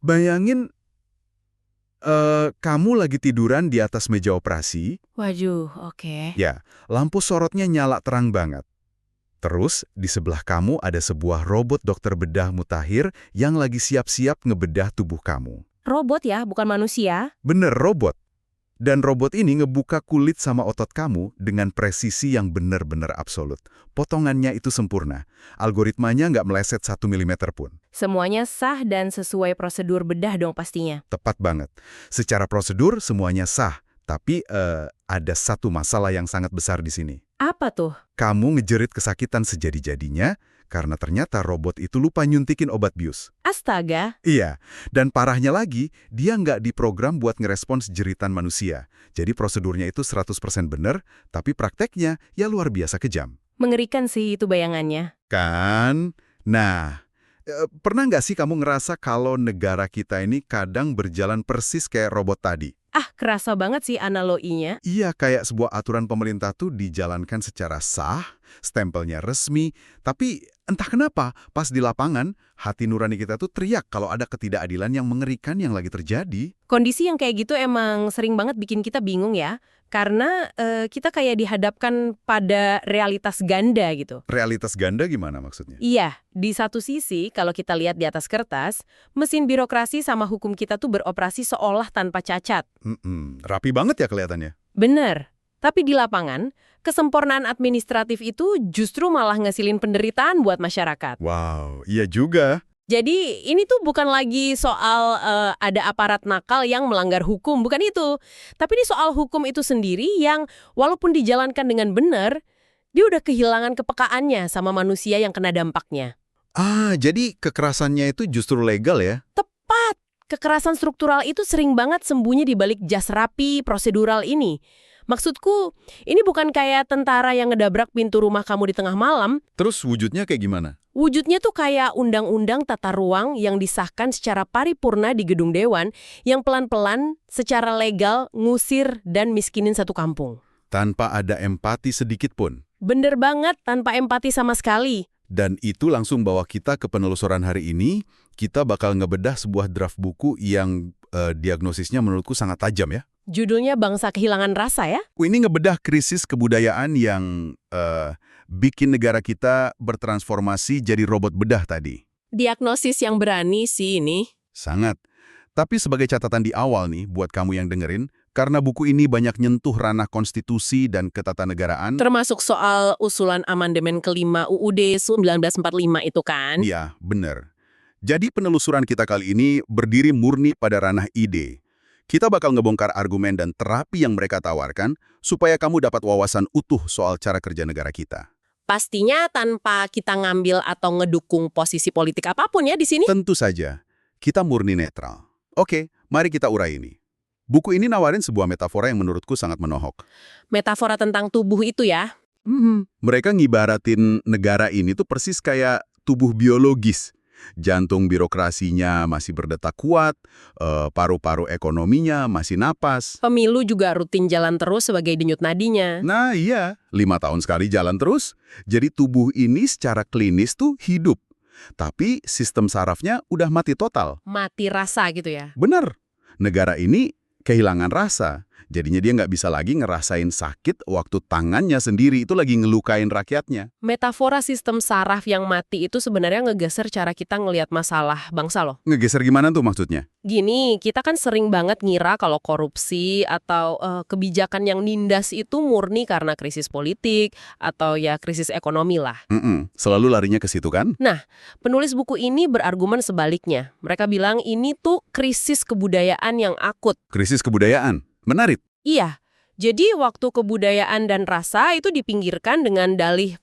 Bayangin kamu lagi tiduran di atas meja operasi, Waduh, oke. ya, lampu sorotnya nyala terang banget. Terus, di sebelah kamu ada sebuah robot dokter bedah mutakhir yang lagi siap-siap ngebedah tubuh kamu. Robot ya, bukan manusia? Bener, robot. Dan robot ini ngebuka kulit sama otot kamu dengan presisi yang benar-benar absolut. Potongannya itu sempurna. Algoritmanya nggak meleset 1 mm pun. Semuanya sah dan sesuai prosedur bedah dong pastinya. Tepat banget. Secara prosedur, semuanya sah. Tapi ada satu masalah yang sangat besar di sini. Apa tuh? Kamu ngejerit kesakitan sejadi-jadinya karena ternyata robot itu lupa nyuntikin obat bius. Astaga, Iya, dan parahnya lagi, dia nggak diprogram buat ngerespons jeritan manusia. Jadi prosedurnya itu 100% bener, tapi prakteknya ya luar biasa kejam. mengerikan sih itu bayangannya. Kan? Nah, pernah nggak sih kamu ngerasa kalau negara kita ini kadang berjalan persis kayak robot tadi? Ah, kerasa banget sih analoginya. Iya, kayak sebuah aturan pemerintah tuh dijalankan secara sah, stempelnya resmi, tapi entah kenapa pas di lapangan, hati nurani kita tuh teriak kalau ada ketidakadilan yang mengerikan yang lagi terjadi. Kondisi yang kayak gitu emang sering banget bikin kita bingung ya. Karena kita kayak dihadapkan pada realitas ganda gitu. Realitas ganda gimana maksudnya? Iya, di satu sisi kalau kita lihat di atas kertas, mesin birokrasi sama hukum kita tuh beroperasi seolah tanpa cacat. Rapi banget ya kelihatannya. Bener. Tapi di lapangan, kesempurnaan administratif itu justru malah ngasilin penderitaan buat masyarakat. Wow, iya juga. Jadi ini tuh bukan lagi soal ada aparat nakal yang melanggar hukum, bukan itu. Tapi ini soal hukum itu sendiri yang walaupun dijalankan dengan benar, dia udah kehilangan kepekaannya sama manusia yang kena dampaknya. Jadi kekerasannya itu justru legal ya? Tepat! Kekerasan struktural itu sering banget sembunyi di balik jas rapi prosedural ini. Maksudku, ini bukan kayak tentara yang ngedabrak pintu rumah kamu di tengah malam. Terus wujudnya kayak gimana? Wujudnya tuh kayak undang-undang tata ruang yang disahkan secara paripurna di gedung dewan yang pelan-pelan secara legal ngusir dan miskinin satu kampung. Tanpa ada empati sedikit pun. Bener banget, tanpa empati sama sekali. Dan itu langsung bawa kita ke penelusuran hari ini. Kita bakal ngebedah sebuah draft buku yang diagnosisnya menurutku sangat tajam ya. Judulnya Bangsa Kehilangan Rasa ya? Ini ngebedah krisis kebudayaan yang bikin negara kita bertransformasi jadi robot bedah tadi. Diagnosis yang berani sih ini. Sangat. Tapi sebagai catatan di awal nih, buat kamu yang dengerin, karena buku ini banyak nyentuh ranah konstitusi dan ketatanegaraan. Termasuk soal usulan amandemen kelima UUD 1945 itu kan? Iya, bener. Jadi penelusuran kita kali ini berdiri murni pada ranah ide. Kita bakal ngebongkar argumen dan terapi yang mereka tawarkan supaya kamu dapat wawasan utuh soal cara kerja negara kita. Pastinya tanpa kita ngambil atau ngedukung posisi politik apapun ya di sini. Tentu saja, kita murni netral. Oke, mari kita urai ini. Buku ini nawarin sebuah metafora yang menurutku sangat menohok. Metafora tentang tubuh itu ya. Mereka ngibaratin negara ini tuh persis kayak tubuh biologis. Jantung birokrasinya masih berdetak kuat, paru-paru ekonominya masih napas. Pemilu juga rutin jalan terus sebagai denyut nadinya. Nah iya, 5 tahun sekali jalan terus. Jadi tubuh ini secara klinis tuh hidup. Tapi sistem sarafnya udah mati total. Mati rasa gitu ya. Bener, negara ini kehilangan rasa. Jadinya dia nggak bisa lagi ngerasain sakit waktu tangannya sendiri itu lagi ngelukain rakyatnya. Metafora sistem saraf yang mati itu sebenarnya ngegeser cara kita ngelihat masalah bangsa loh. Ngegeser gimana tuh maksudnya? Gini, kita kan sering banget ngira kalau korupsi atau kebijakan yang nindas itu murni karena krisis politik atau ya krisis ekonomi lah. Selalu larinya ke situ kan? Nah, penulis buku ini berargumen sebaliknya. Mereka bilang ini tuh krisis kebudayaan yang akut. Krisis kebudayaan. Menarik. Iya, jadi waktu kebudayaan dan rasa itu dipinggirkan dengan dalih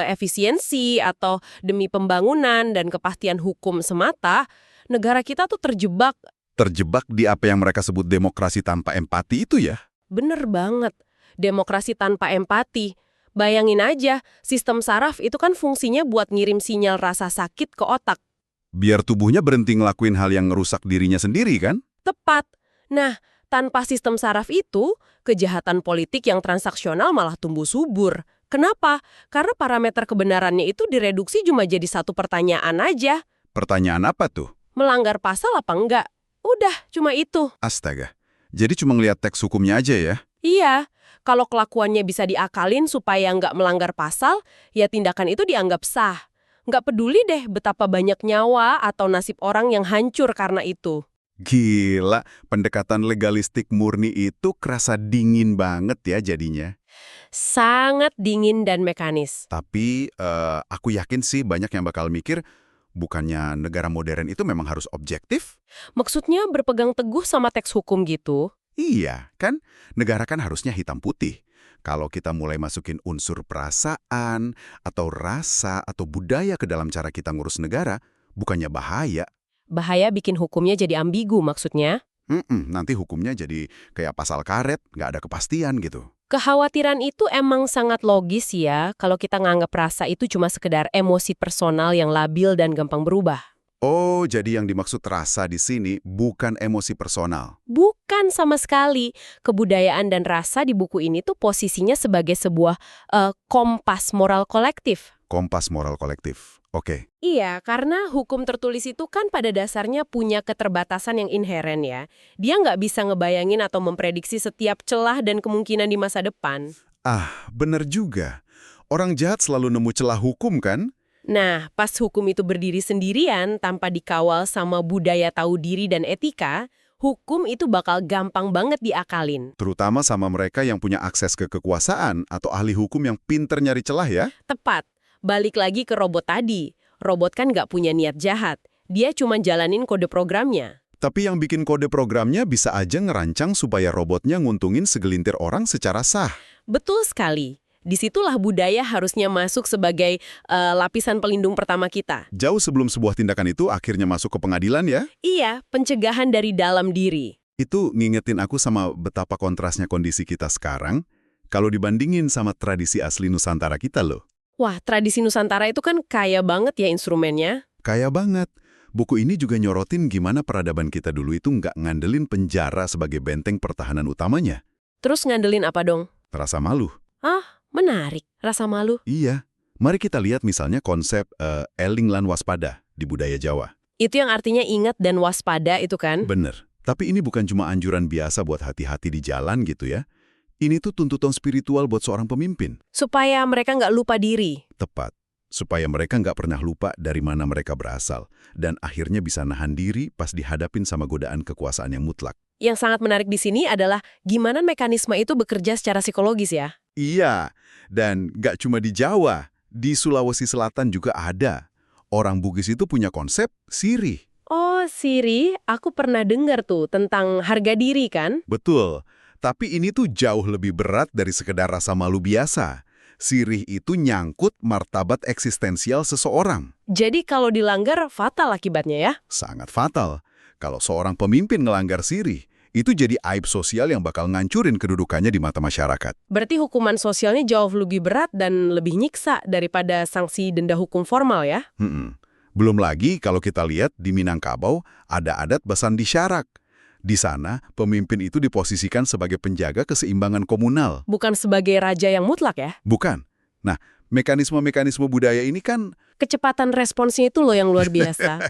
efisiensi atau demi pembangunan dan kepastian hukum semata, negara kita tuh terjebak. Terjebak di apa yang mereka sebut demokrasi tanpa empati itu ya? Bener banget, demokrasi tanpa empati. Bayangin aja, sistem saraf itu kan fungsinya buat ngirim sinyal rasa sakit ke otak. Biar tubuhnya berhenti ngelakuin hal yang ngerusak dirinya sendiri kan? Tepat. Nah, tanpa sistem saraf itu, kejahatan politik yang transaksional malah tumbuh subur. Kenapa? Karena parameter kebenarannya itu direduksi cuma jadi satu pertanyaan aja. Pertanyaan apa tuh? Melanggar pasal apa enggak? Udah, cuma itu. Astaga. Jadi cuma ngeliat teks hukumnya aja ya? Iya, kalau kelakuannya bisa diakalin supaya nggak melanggar pasal, ya tindakan itu dianggap sah. Nggak peduli deh betapa banyak nyawa atau nasib orang yang hancur karena itu. Gila, pendekatan legalistik murni itu kerasa dingin banget ya jadinya. Sangat dingin dan mekanis. Tapi aku yakin sih banyak yang bakal mikir, bukannya negara modern itu memang harus objektif? Maksudnya berpegang teguh sama teks hukum gitu? Iya, kan? Negara kan harusnya hitam putih. Kalau kita mulai masukin unsur perasaan, atau rasa, atau budaya ke dalam cara kita ngurus negara, bukannya bahaya. Bahaya bikin hukumnya jadi ambigu maksudnya. Nanti hukumnya jadi kayak pasal karet, nggak ada kepastian gitu. Kekhawatiran itu emang sangat logis ya kalau kita nganggap rasa itu cuma sekedar emosi personal yang labil dan gampang berubah. Oh, jadi yang dimaksud rasa di sini bukan emosi personal. Bukan sama sekali. Kebudayaan dan rasa di buku ini tuh posisinya sebagai sebuah kompas moral kolektif. Kompas moral kolektif. Oke. Iya, karena hukum tertulis itu kan pada dasarnya punya keterbatasan yang inheren ya. Dia nggak bisa ngebayangin atau memprediksi setiap celah dan kemungkinan di masa depan. Ah, bener juga. Orang jahat selalu nemu celah hukum kan? Nah, pas hukum itu berdiri sendirian tanpa dikawal sama budaya tahu diri dan etika, hukum itu bakal gampang banget diakalin. Terutama sama mereka yang punya akses ke kekuasaan atau ahli hukum yang pinter nyari celah ya. Tepat. Balik lagi ke robot tadi. Robot kan nggak punya niat jahat. Dia cuma jalanin kode programnya. Tapi yang bikin kode programnya bisa aja ngerancang supaya robotnya nguntungin segelintir orang secara sah. Betul sekali. Disitulah budaya harusnya masuk sebagai lapisan pelindung pertama kita. Jauh sebelum sebuah tindakan itu akhirnya masuk ke pengadilan ya. Iya, pencegahan dari dalam diri. Itu ngingetin aku sama betapa kontrasnya kondisi kita sekarang kalau dibandingin sama tradisi asli Nusantara kita loh. Wah, tradisi Nusantara itu kan kaya banget ya instrumennya. Kaya banget. Buku ini juga nyorotin gimana peradaban kita dulu itu nggak ngandelin penjara sebagai benteng pertahanan utamanya. Terus ngandelin apa dong? Rasa malu. Ah, menarik. Rasa malu. Iya. Mari kita lihat misalnya konsep eling lan waspada di budaya Jawa. Itu yang artinya ingat dan waspada itu kan? Bener. Tapi ini bukan cuma anjuran biasa buat hati-hati di jalan gitu ya. Ini tuh tuntutan spiritual buat seorang pemimpin. Supaya mereka nggak lupa diri. Tepat. Supaya mereka nggak pernah lupa dari mana mereka berasal. Dan akhirnya bisa nahan diri pas dihadapin sama godaan kekuasaan yang mutlak. Yang sangat menarik di sini adalah gimana mekanisme itu bekerja secara psikologis ya. Iya. Dan nggak cuma di Jawa. Di Sulawesi Selatan juga ada. Orang Bugis itu punya konsep sirih. Oh, Siri, aku pernah dengar tuh tentang harga diri kan? Betul. Tapi ini tuh jauh lebih berat dari sekedar rasa malu biasa. Sirih itu nyangkut martabat eksistensial seseorang. Jadi kalau dilanggar, fatal akibatnya ya? Sangat fatal. Kalau seorang pemimpin ngelanggar sirih, itu jadi aib sosial yang bakal ngancurin kedudukannya di mata masyarakat. Berarti hukuman sosialnya jauh lebih berat dan lebih nyiksa daripada sanksi denda hukum formal ya? Belum lagi kalau kita lihat di Minangkabau ada adat Basan Disyarak. Di sana, pemimpin itu diposisikan sebagai penjaga keseimbangan komunal. Bukan sebagai raja yang mutlak ya? Bukan. Nah, mekanisme-mekanisme budaya ini kan... Kecepatan responsnya itu loh yang luar biasa.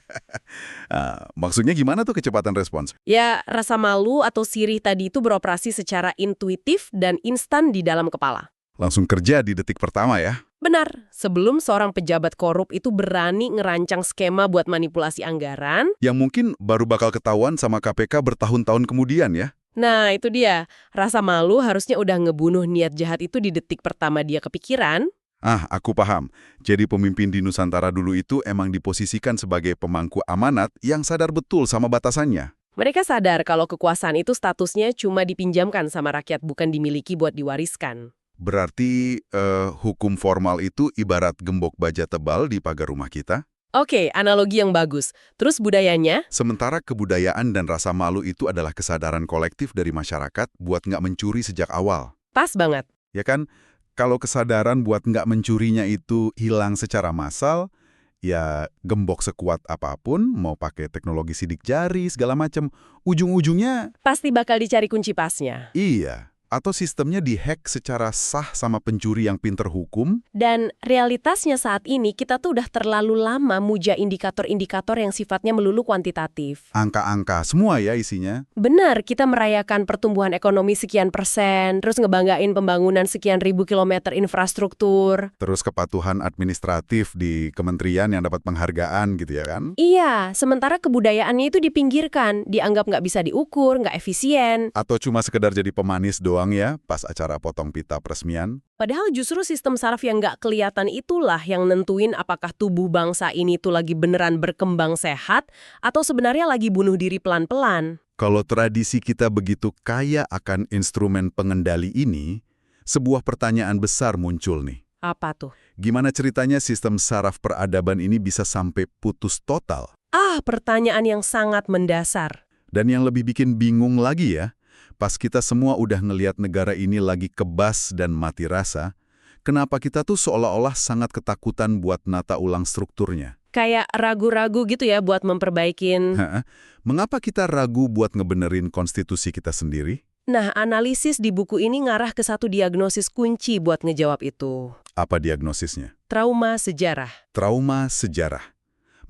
Maksudnya gimana tuh kecepatan respons? Ya, rasa malu atau sirih tadi itu beroperasi secara intuitif dan instan di dalam kepala. Langsung kerja di detik pertama ya? Benar, sebelum seorang pejabat korup itu berani ngerancang skema buat manipulasi anggaran. Yang mungkin baru bakal ketahuan sama KPK bertahun-tahun kemudian ya? Nah, itu dia. Rasa malu harusnya udah ngebunuh niat jahat itu di detik pertama dia kepikiran. Ah, aku paham. Jadi pemimpin di Nusantara dulu itu emang diposisikan sebagai pemangku amanat yang sadar betul sama batasannya. Mereka sadar kalau kekuasaan itu statusnya cuma dipinjamkan sama rakyat, bukan dimiliki buat diwariskan. Berarti hukum formal itu ibarat gembok baja tebal di pagar rumah kita? Oke, analogi yang bagus. Terus budayanya? Sementara kebudayaan dan rasa malu itu adalah kesadaran kolektif dari masyarakat buat nggak mencuri sejak awal. Pas banget. Ya kan? Kalau kesadaran buat nggak mencurinya itu hilang secara massal, ya gembok sekuat apapun, mau pakai teknologi sidik jari, segala macam, ujung-ujungnya... Pasti bakal dicari kunci pasnya. Iya. Atau sistemnya dihack secara sah sama pencuri yang pinter hukum? Dan realitasnya saat ini kita tuh udah terlalu lama muja indikator-indikator yang sifatnya melulu kuantitatif. Angka-angka semua ya isinya. Benar, kita merayakan pertumbuhan ekonomi sekian persen, terus ngebanggain pembangunan sekian ribu kilometer infrastruktur. Terus kepatuhan administratif di kementerian yang dapat penghargaan gitu ya kan? Iya, sementara kebudayaannya itu dipinggirkan, dianggap nggak bisa diukur, nggak efisien. Atau cuma sekedar jadi pemanis doang ya pas acara potong pita peresmian? Padahal justru sistem saraf yang nggak kelihatan itulah yang nentuin apakah tubuh bangsa ini tuh lagi beneran berkembang sehat atau sebenarnya lagi bunuh diri pelan-pelan. Kalau tradisi kita begitu kaya akan instrumen pengendali ini, sebuah pertanyaan besar muncul nih. Apa tuh? Gimana ceritanya sistem saraf peradaban ini bisa sampai putus total? Pertanyaan yang sangat mendasar. Dan yang lebih bikin bingung lagi ya, pas kita semua udah ngelihat negara ini lagi kebas dan mati rasa, kenapa kita tuh seolah-olah sangat ketakutan buat nata ulang strukturnya? Kayak ragu-ragu gitu ya buat memperbaikin. Mengapa kita ragu buat ngebenerin konstitusi kita sendiri? Nah, analisis di buku ini ngarah ke satu diagnosis kunci buat ngejawab itu. Apa diagnosisnya? Trauma sejarah. Trauma sejarah.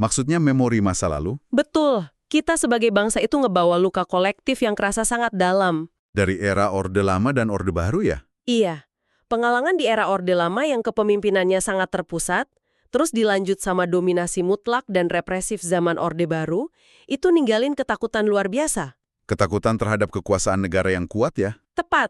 Maksudnya memori masa lalu? Betul. Kita sebagai bangsa itu ngebawa luka kolektif yang kerasa sangat dalam. Dari era Orde Lama dan Orde Baru ya? Iya. Pengalangan di era Orde Lama yang kepemimpinannya sangat terpusat, terus dilanjut sama dominasi mutlak dan represif zaman Orde Baru, itu ninggalin ketakutan luar biasa. Ketakutan terhadap kekuasaan negara yang kuat ya? Tepat.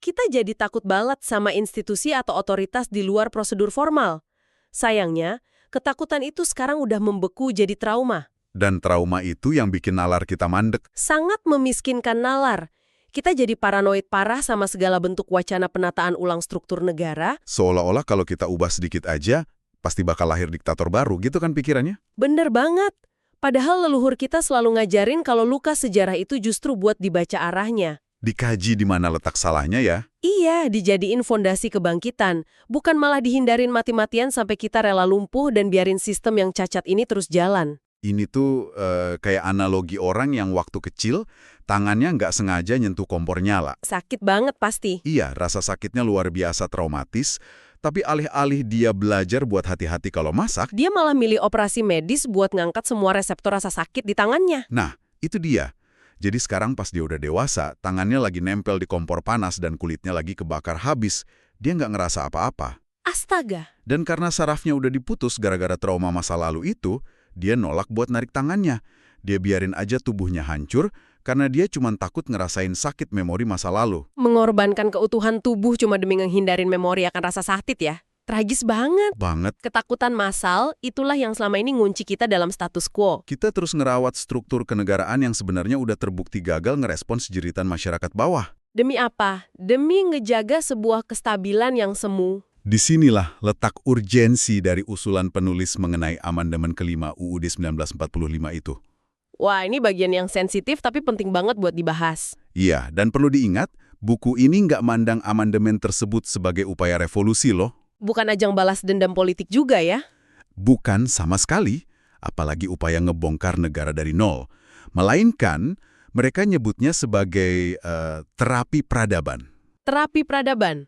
Kita jadi takut banget sama institusi atau otoritas di luar prosedur formal. Sayangnya, ketakutan itu sekarang udah membeku jadi trauma. Dan trauma itu yang bikin nalar kita mandek. Sangat memiskinkan nalar. Kita jadi paranoid parah sama segala bentuk wacana penataan ulang struktur negara. Seolah-olah kalau kita ubah sedikit aja, pasti bakal lahir diktator baru, gitu kan pikirannya? Bener banget. Padahal leluhur kita selalu ngajarin kalau luka sejarah itu justru buat dibaca arahnya. Dikaji di mana letak salahnya ya? Iya, dijadiin fondasi kebangkitan. Bukan malah dihindarin mati-matian sampai kita rela lumpuh dan biarin sistem yang cacat ini terus jalan. Ini tuh kayak analogi orang yang waktu kecil, tangannya nggak sengaja nyentuh kompor nyala. Sakit banget pasti. Iya, rasa sakitnya luar biasa traumatis, tapi alih-alih dia belajar buat hati-hati kalau masak, Dia malah milih operasi medis buat ngangkat semua reseptor rasa sakit di tangannya. nah, itu dia. Jadi sekarang pas dia udah dewasa, tangannya lagi nempel di kompor panas dan kulitnya lagi kebakar habis, dia nggak ngerasa apa-apa. Astaga. Dan karena sarafnya udah diputus gara-gara trauma masa lalu itu, dia nolak buat narik tangannya. Dia biarin aja tubuhnya hancur karena dia cuma takut ngerasain sakit memori masa lalu. Mengorbankan keutuhan tubuh cuma demi menghindarin memori akan rasa sakit ya. Tragis banget. Banget. Ketakutan massal, itulah yang selama ini ngunci kita dalam status quo. Kita terus ngerawat struktur kenegaraan yang sebenarnya udah terbukti gagal ngerespons jeritan masyarakat bawah. Demi apa? Demi ngejaga sebuah kestabilan yang semu. Disinilah letak urgensi dari usulan penulis mengenai amandemen kelima UUD 1945 itu. Wah, ini bagian yang sensitif tapi penting banget buat dibahas. Iya, dan perlu diingat, buku ini nggak mandang amandemen tersebut sebagai upaya revolusi loh. Bukan ajang balas dendam politik juga ya. Bukan sama sekali, apalagi upaya ngebongkar negara dari nol. Melainkan, mereka nyebutnya sebagai terapi peradaban. Terapi peradaban.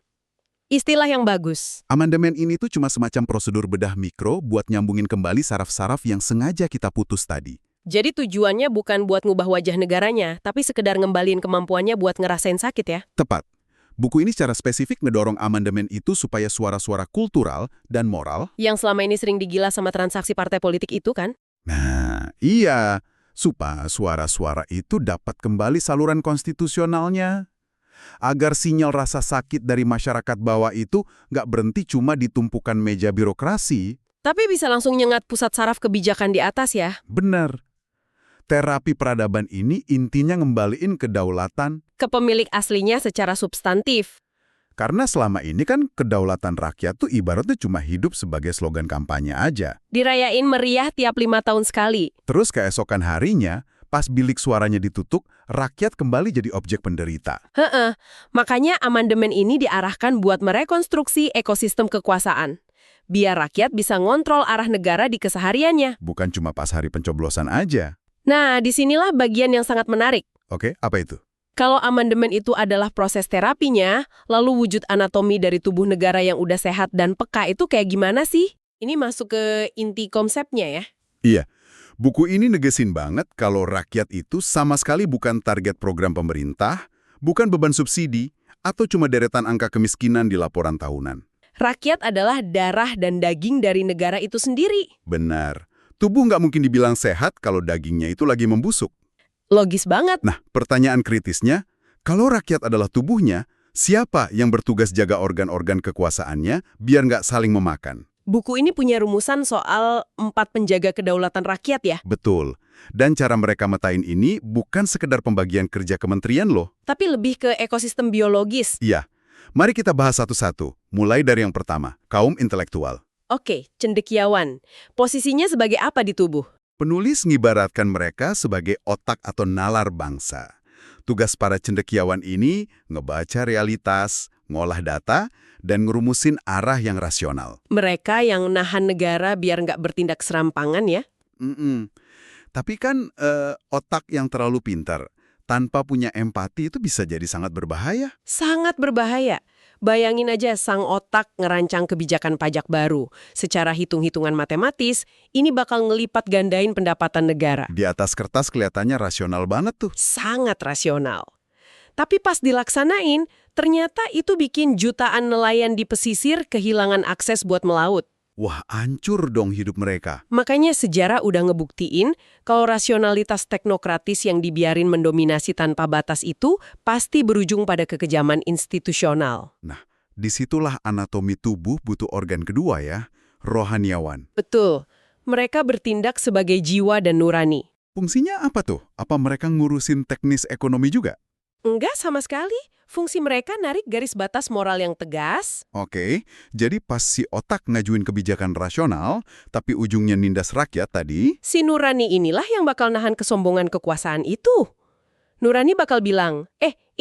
Istilah yang bagus. Amandemen ini tuh cuma semacam prosedur bedah mikro buat nyambungin kembali saraf-saraf yang sengaja kita putus tadi. Jadi tujuannya bukan buat ngubah wajah negaranya, tapi sekedar ngembalin kemampuannya buat ngerasain sakit ya. Tepat. Buku ini secara spesifik ngedorong amandemen itu supaya suara-suara kultural dan moral. Yang selama ini sering digilas sama transaksi partai politik itu kan? Nah, iya. Supaya suara-suara itu dapat kembali saluran konstitusionalnya. Agar sinyal rasa sakit dari masyarakat bawah itu nggak berhenti cuma di tumpukan meja birokrasi. Tapi bisa langsung nyengat pusat saraf kebijakan di atas ya. Benar. Terapi peradaban ini intinya ngembaliin kedaulatan. Ke pemilik aslinya secara substantif. Karena selama ini kan kedaulatan rakyat tuh ibaratnya cuma hidup sebagai slogan kampanye aja. Dirayain meriah tiap 5 tahun sekali. Terus keesokan harinya, pas bilik suaranya ditutup, rakyat kembali jadi objek penderita. Makanya amandemen ini diarahkan buat merekonstruksi ekosistem kekuasaan. Biar rakyat bisa ngontrol arah negara di kesehariannya. Bukan cuma pas hari pencoblosan aja. Nah, disinilah bagian yang sangat menarik. Oke, apa itu? Kalau amandemen itu adalah proses terapinya, lalu wujud anatomi dari tubuh negara yang udah sehat dan peka itu kayak gimana sih? Ini masuk ke inti konsepnya ya. Iya, buku ini negesin banget kalau rakyat itu sama sekali bukan target program pemerintah, bukan beban subsidi, atau cuma deretan angka kemiskinan di laporan tahunan. Rakyat adalah darah dan daging dari negara itu sendiri. Benar. Tubuh nggak mungkin dibilang sehat kalau dagingnya itu lagi membusuk. Logis banget. Nah, pertanyaan kritisnya, kalau rakyat adalah tubuhnya, siapa yang bertugas jaga organ-organ kekuasaannya biar nggak saling memakan? Buku ini punya rumusan soal 4 penjaga kedaulatan rakyat ya. Betul. Dan cara mereka metain ini bukan sekedar pembagian kerja kementerian loh. Tapi lebih ke ekosistem biologis. Iya. Mari kita bahas satu-satu, mulai dari yang pertama, kaum intelektual. Oke, cendekiawan. Posisinya sebagai apa di tubuh? Penulis ngibaratkan mereka sebagai otak atau nalar bangsa. Tugas para cendekiawan ini ngebaca realitas, ngolah data, dan ngerumusin arah yang rasional. Mereka yang nahan negara biar nggak bertindak serampangan ya. Tapi kan otak yang terlalu pintar, tanpa punya empati itu bisa jadi sangat berbahaya. Sangat berbahaya. Bayangin aja sang otak ngerancang kebijakan pajak baru. Secara hitung-hitungan matematis, ini bakal ngelipat gandain pendapatan negara. Di atas kertas kelihatannya rasional banget tuh. Sangat rasional. Tapi pas dilaksanain, ternyata itu bikin jutaan nelayan di pesisir kehilangan akses buat melaut. Wah, hancur dong hidup mereka. Makanya sejarah udah ngebuktiin kalau rasionalitas teknokratis yang dibiarin mendominasi tanpa batas itu pasti berujung pada kekejaman institusional. Nah, disitulah anatomi tubuh butuh organ kedua ya, rohaniawan. Betul. Mereka bertindak sebagai jiwa dan nurani. Fungsinya apa tuh? Apa mereka ngurusin teknis ekonomi juga? Enggak sama sekali. Fungsi mereka narik garis batas moral yang tegas. Oke, jadi pas si otak ngajuin kebijakan rasional, tapi ujungnya nindas rakyat tadi, Si nurani inilah yang bakal nahan kesombongan kekuasaan itu. Nurani bakal bilang,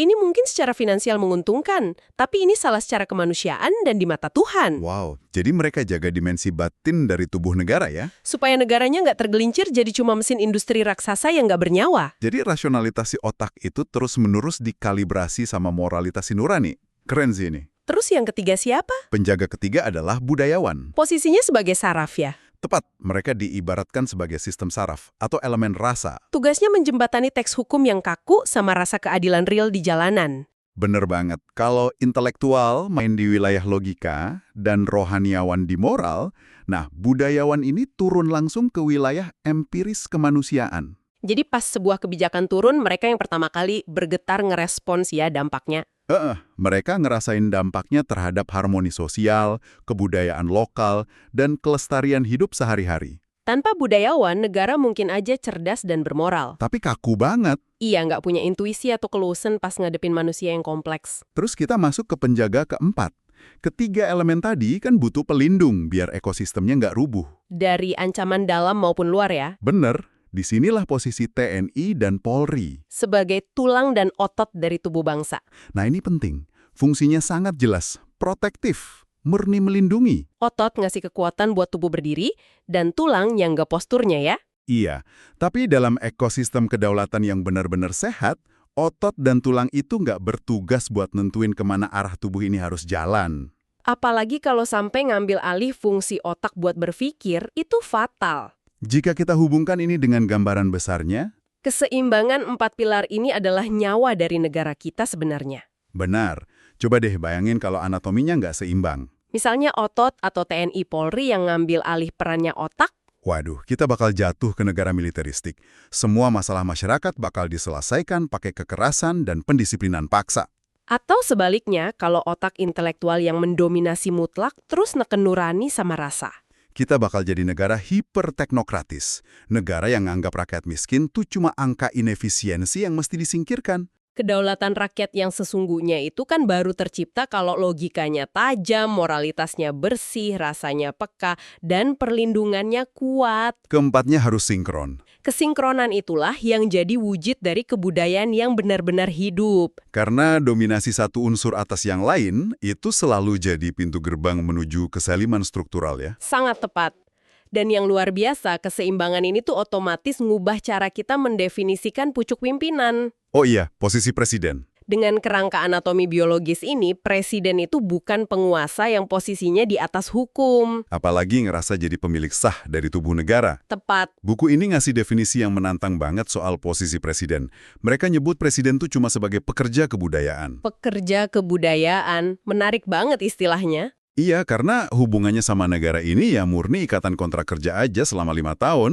ini mungkin secara finansial menguntungkan, tapi ini salah secara kemanusiaan dan di mata Tuhan. wow, jadi mereka jaga dimensi batin dari tubuh negara ya? Supaya negaranya nggak tergelincir jadi cuma mesin industri raksasa yang nggak bernyawa. Jadi rasionalitas si otak itu terus-menerus dikalibrasi sama moralitas si nurani. Keren sih ini. Terus yang ketiga siapa? Penjaga ketiga adalah budayawan. Posisinya sebagai saraf ya. Tepat, mereka diibaratkan sebagai sistem saraf atau elemen rasa. Tugasnya menjembatani teks hukum yang kaku sama rasa keadilan real di jalanan. Bener banget, kalau intelektual main di wilayah logika dan rohaniawan di moral, nah budayawan ini turun langsung ke wilayah empiris kemanusiaan. Jadi pas sebuah kebijakan turun, mereka yang pertama kali bergetar ngerespons ya dampaknya. Mereka ngerasain dampaknya terhadap harmoni sosial, kebudayaan lokal, dan kelestarian hidup sehari-hari. Tanpa budayawan, negara mungkin aja cerdas dan bermoral. Tapi kaku banget. Iya, nggak punya intuisi atau kelusen pas ngadepin manusia yang kompleks. Terus kita masuk ke penjaga keempat. Ketiga elemen tadi kan butuh pelindung biar ekosistemnya nggak rubuh. Dari ancaman dalam maupun luar ya. Bener, disinilah posisi TNI dan Polri. Sebagai tulang dan otot dari tubuh bangsa. Nah ini penting, fungsinya sangat jelas, protektif, murni melindungi. Otot ngasih kekuatan buat tubuh berdiri, dan tulang yang nggak posturnya ya. Iya, tapi dalam ekosistem kedaulatan yang benar-benar sehat, otot dan tulang itu nggak bertugas buat nentuin kemana arah tubuh ini harus jalan. Apalagi kalau sampai ngambil alih fungsi otak buat berpikir, itu fatal. Jika kita hubungkan ini dengan gambaran besarnya, Keseimbangan 4 pilar ini adalah nyawa dari negara kita sebenarnya. benar. Coba deh bayangin kalau anatominya nggak seimbang. Misalnya otot atau TNI Polri yang ngambil alih perannya otak, Waduh, kita bakal jatuh ke negara militeristik. Semua masalah masyarakat bakal diselesaikan pakai kekerasan dan pendisiplinan paksa. atau sebaliknya kalau otak intelektual yang mendominasi mutlak terus neken nurani sama rasa. Kita bakal jadi negara hiperteknokratis. Negara yang nganggap rakyat miskin tuh cuma angka inefisiensi yang mesti disingkirkan. Kedaulatan rakyat yang sesungguhnya itu kan baru tercipta kalau logikanya tajam, moralitasnya bersih, rasanya peka, dan perlindungannya kuat. Keempatnya harus sinkron. Kesinkronan itulah yang jadi wujud dari kebudayaan yang benar-benar hidup. Karena dominasi satu unsur atas yang lain, itu selalu jadi pintu gerbang menuju kesaliman struktural ya. Sangat tepat. Dan yang luar biasa, keseimbangan ini tuh otomatis ngubah cara kita mendefinisikan pucuk pimpinan. Oh iya, posisi presiden. Dengan kerangka anatomi biologis ini, presiden itu bukan penguasa yang posisinya di atas hukum. Apalagi ngerasa jadi pemilik sah dari tubuh negara. Tepat. Buku ini ngasih definisi yang menantang banget soal posisi presiden. Mereka nyebut presiden tuh cuma sebagai pekerja kebudayaan. Pekerja kebudayaan, menarik banget istilahnya. Iya, karena hubungannya sama negara ini ya murni ikatan kontrak kerja aja selama 5 tahun.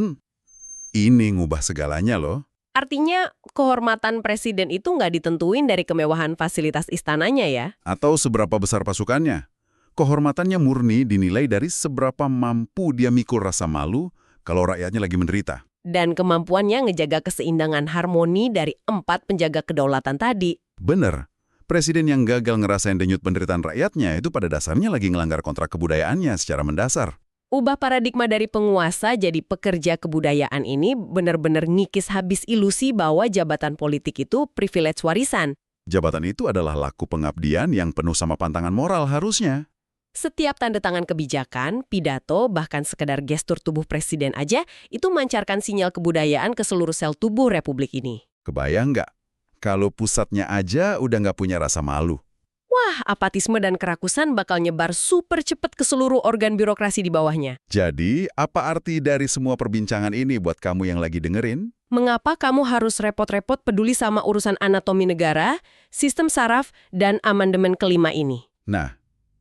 Ini ngubah segalanya loh. Artinya, kehormatan presiden itu nggak ditentuin dari kemewahan fasilitas istananya ya? Atau seberapa besar pasukannya. Kehormatannya murni dinilai dari seberapa mampu dia mikul rasa malu kalau rakyatnya lagi menderita. Dan kemampuannya ngejaga keseimbangan harmoni dari 4 penjaga kedaulatan tadi. Bener. Presiden yang gagal ngerasain denyut penderitaan rakyatnya itu pada dasarnya lagi ngelanggar kontrak kebudayaannya secara mendasar. Ubah paradigma dari penguasa jadi pekerja kebudayaan ini benar-benar ngikis habis ilusi bahwa jabatan politik itu privilege warisan. Jabatan itu adalah laku pengabdian yang penuh sama pantangan moral harusnya. Setiap tanda tangan kebijakan, pidato, bahkan sekedar gestur tubuh presiden aja, itu mancarkan sinyal kebudayaan ke seluruh sel tubuh Republik ini. Kebayang nggak? Kalau pusatnya aja udah nggak punya rasa malu. Wah, apatisme dan kerakusan bakal nyebar super cepat ke seluruh organ birokrasi di bawahnya. Jadi, apa arti dari semua perbincangan ini buat kamu yang lagi dengerin? Mengapa kamu harus repot-repot peduli sama urusan anatomi negara, sistem saraf, dan amandemen kelima ini? Nah,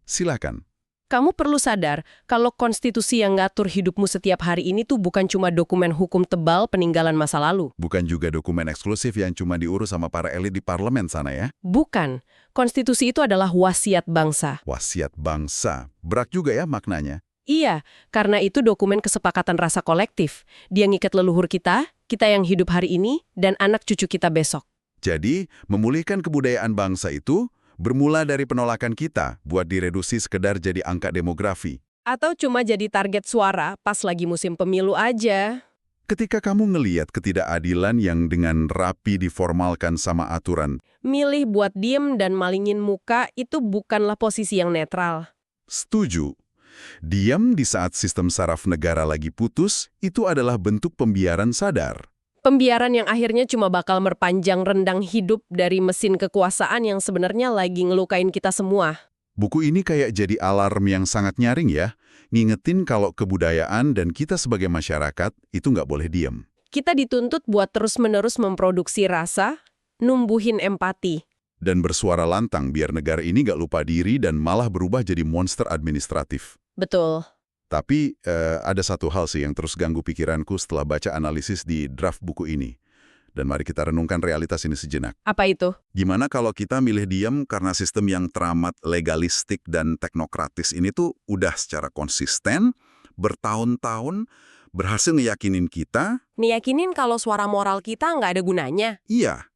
silakan. Kamu perlu sadar kalau konstitusi yang ngatur hidupmu setiap hari ini tuh bukan cuma dokumen hukum tebal peninggalan masa lalu. Bukan juga dokumen eksklusif yang cuma diurus sama para elit di parlemen sana ya. Bukan. Konstitusi itu adalah wasiat bangsa. Wasiat bangsa. Berat juga ya maknanya. Iya, karena itu dokumen kesepakatan rasa kolektif. Dia ngikat leluhur kita yang hidup hari ini, dan anak cucu kita besok. Jadi, memulihkan kebudayaan bangsa itu bermula dari penolakan kita buat direduksi sekedar jadi angka demografi. Atau cuma jadi target suara pas lagi musim pemilu aja. Ketika kamu ngeliat ketidakadilan yang dengan rapi diformalkan sama aturan, Milih buat diem dan malingin muka itu bukanlah posisi yang netral. setuju. Diam di saat sistem saraf negara lagi putus, itu adalah bentuk pembiaran sadar. Pembiaran yang akhirnya cuma bakal merpanjang rendang hidup dari mesin kekuasaan yang sebenarnya lagi ngelukain kita semua. Buku ini kayak jadi alarm yang sangat nyaring ya, ngingetin kalau kebudayaan dan kita sebagai masyarakat itu nggak boleh diem. Kita dituntut buat terus-menerus memproduksi rasa, numbuhin empati. Dan bersuara lantang biar negara ini nggak lupa diri dan malah berubah jadi monster administratif. Betul. Tapi ada satu hal sih yang terus ganggu pikiranku setelah baca analisis di draft buku ini. Dan mari kita renungkan realitas ini sejenak. Apa itu? Gimana kalau kita milih diam karena sistem yang teramat legalistik dan teknokratis ini tuh udah secara konsisten, bertahun-tahun, berhasil ngeyakinin kita, Niyakinin kalau suara moral kita nggak ada gunanya. iya,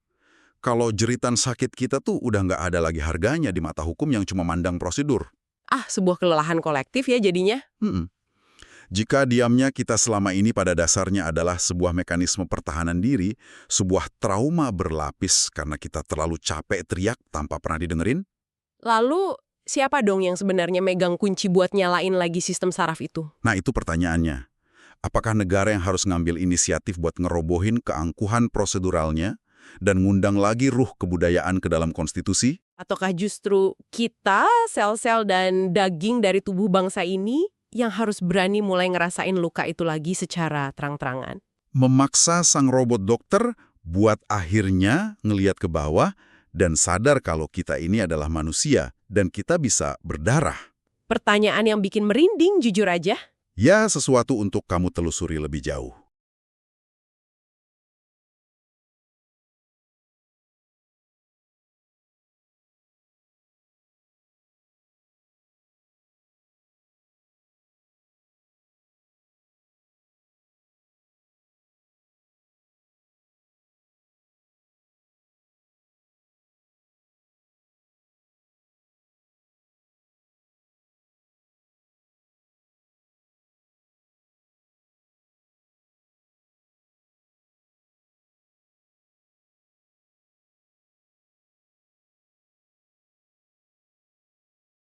kalau jeritan sakit kita tuh udah nggak ada lagi harganya di mata hukum yang cuma mandang prosedur. Sebuah kelelahan kolektif ya jadinya. Jika diamnya kita selama ini pada dasarnya adalah sebuah mekanisme pertahanan diri, sebuah trauma berlapis karena kita terlalu capek teriak tanpa pernah didengerin, Lalu, siapa dong yang sebenarnya megang kunci buat nyalain lagi sistem saraf itu? nah itu pertanyaannya. Apakah negara yang harus ngambil inisiatif buat ngerobohin keangkuhan proseduralnya dan ngundang lagi ruh kebudayaan ke dalam konstitusi? Ataukah justru kita, sel-sel dan daging dari tubuh bangsa ini, yang harus berani mulai ngerasain luka itu lagi secara terang-terangan? Memaksa sang robot dokter buat akhirnya ngeliat ke bawah dan sadar kalau kita ini adalah manusia dan kita bisa berdarah. Pertanyaan yang bikin merinding jujur aja. Ya, sesuatu untuk kamu telusuri lebih jauh.